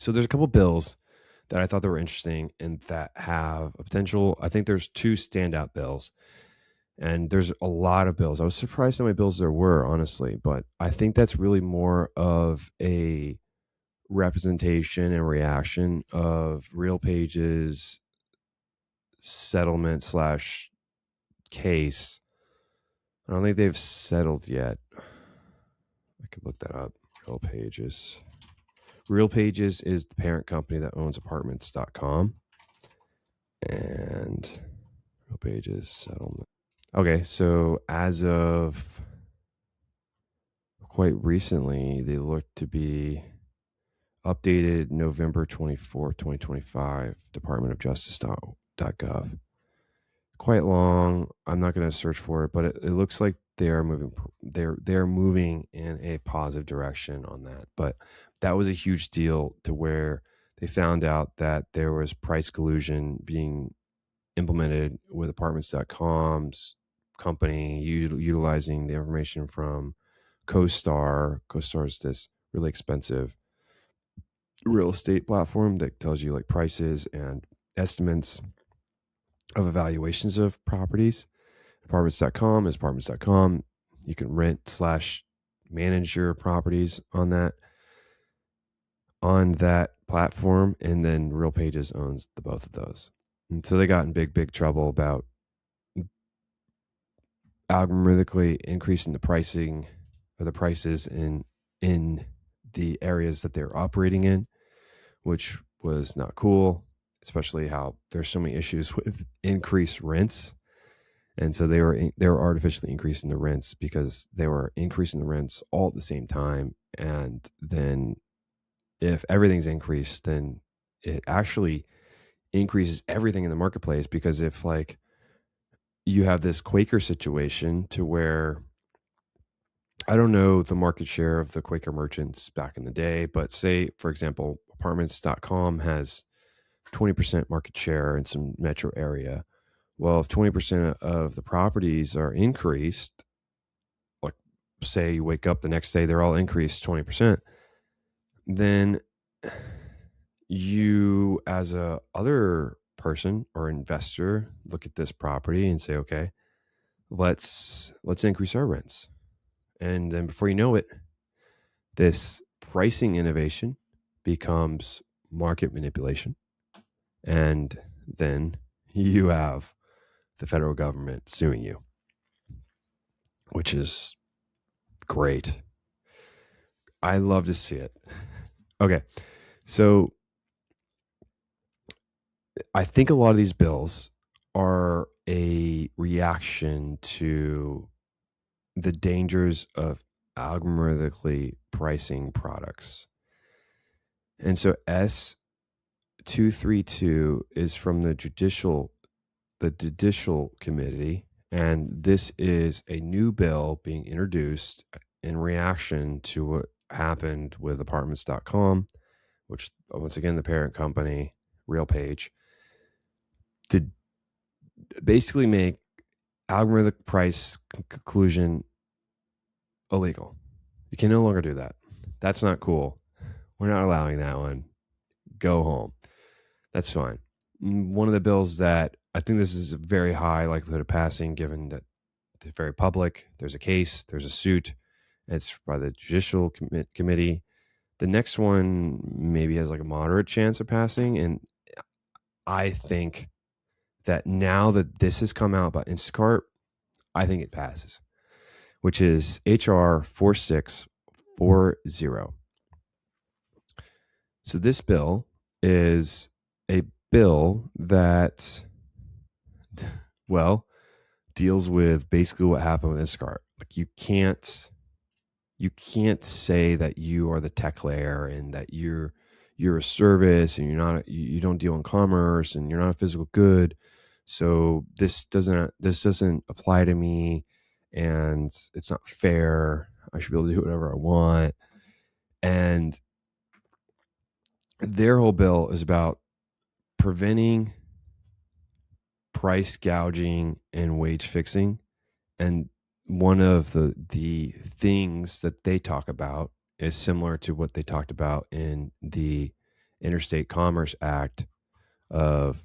So there's a couple bills that I thought that were interesting and that have a potential. I think there's two standout bills, and there's a lot of bills. I was surprised how many bills there were, honestly, but I think that's really more of a representation and reaction of RealPages settlement slash case. I don't think they've settled yet. I could look that up. RealPages. RealPages is the parent company that owns apartments.com. And RealPages settlement. Okay, so as of quite recently, they look to be updated November 24th, 2025, Department of Justice.gov. Quite long. I'm not going to search for it, but it looks like they are moving. They're moving in a positive direction on that. But that was a huge deal to where they found out that there was price collusion being implemented with Apartments.com's company utilizing the information from CoStar. CoStar is this really expensive real estate platform that tells you like prices and estimates of evaluations of properties. Apartments.com is apartments.com. You can rent slash manage your properties on that platform, and then RealPages owns the both of those. And so they got in big trouble about algorithmically increasing the pricing or the prices in the areas that they're operating in, which was not cool, especially how there's so many issues with increased rents. And so they were artificially increasing the rents because they were increasing the rents all at the same time. And then if everything's increased, then it actually increases everything in the marketplace, because if like you have this Quaker situation to where, I don't know the market share of the Quaker merchants back in the day, but say, for example, apartments.com has 20% market share in some metro area. Well, if 20% of the properties are increased, like say you wake up the next day, they're all increased 20%, then you as a other person or investor look at this property and say, okay, let's increase our rents. And then before you know it, this pricing innovation becomes market manipulation. And then you have the federal government suing you, which is great. I love to see it. Okay. So I think a lot of these bills are a reaction to the dangers of algorithmically pricing products. And so S232 is from the Judicial Committee, and this is a new bill being introduced in reaction to what happened with apartments.com, which once again the parent company, RealPage, to basically make algorithmic price collusion illegal. You can no longer do that. That's not cool. We're not allowing that one. Go home. That's fine. One of the bills that I think this is a very high likelihood of passing, given that it's very public. There's a case, there's a suit. It's by the Judicial Committee. The next one maybe has like a moderate chance of passing. And I think that now that this has come out about Instacart, I think it passes, which is HR 4640. So this bill is a bill that, well, deals with basically what happened with Instacart. Like you can't say that you are the tech layer and that you're a service and you don't deal in commerce and you're not a physical good. So this doesn't apply to me, and it's not fair. I should be able to do whatever I want. And their whole bill is about preventing price gouging and wage fixing. And one of the things that they talk about is similar to what they talked about in the Interstate Commerce Act of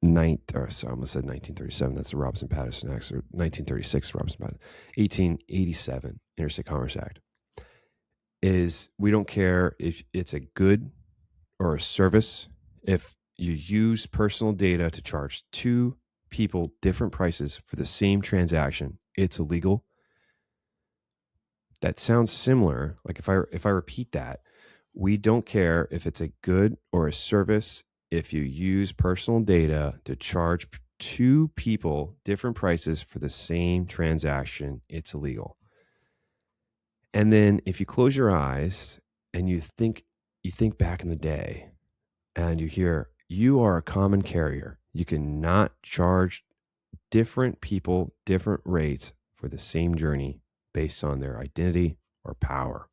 I almost said 1937. That's the Robinson-Patterson Act, or 1936, Robinson-Patterson. 1887 Interstate Commerce Act is we don't care if it's a good or a service. If you use personal data to charge two people different prices for the same transaction, it's illegal. That sounds similar. Like if I repeat that, we don't care if it's a good or a service. If you use personal data to charge two people different prices for the same transaction, it's illegal. And then if you close your eyes and you think back in the day and you hear, you are a common carrier, you cannot charge different people different rates for the same journey based on their identity or power.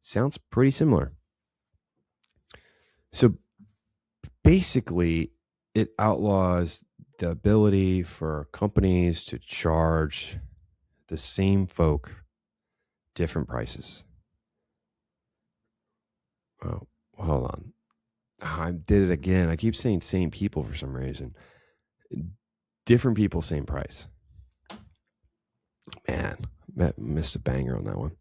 Sounds pretty similar. So basically, it outlaws the ability for companies to charge the same folk different prices. Oh, hold on. I did it again. I keep saying same people for some reason. Different people, same price. Man, missed a banger on that one.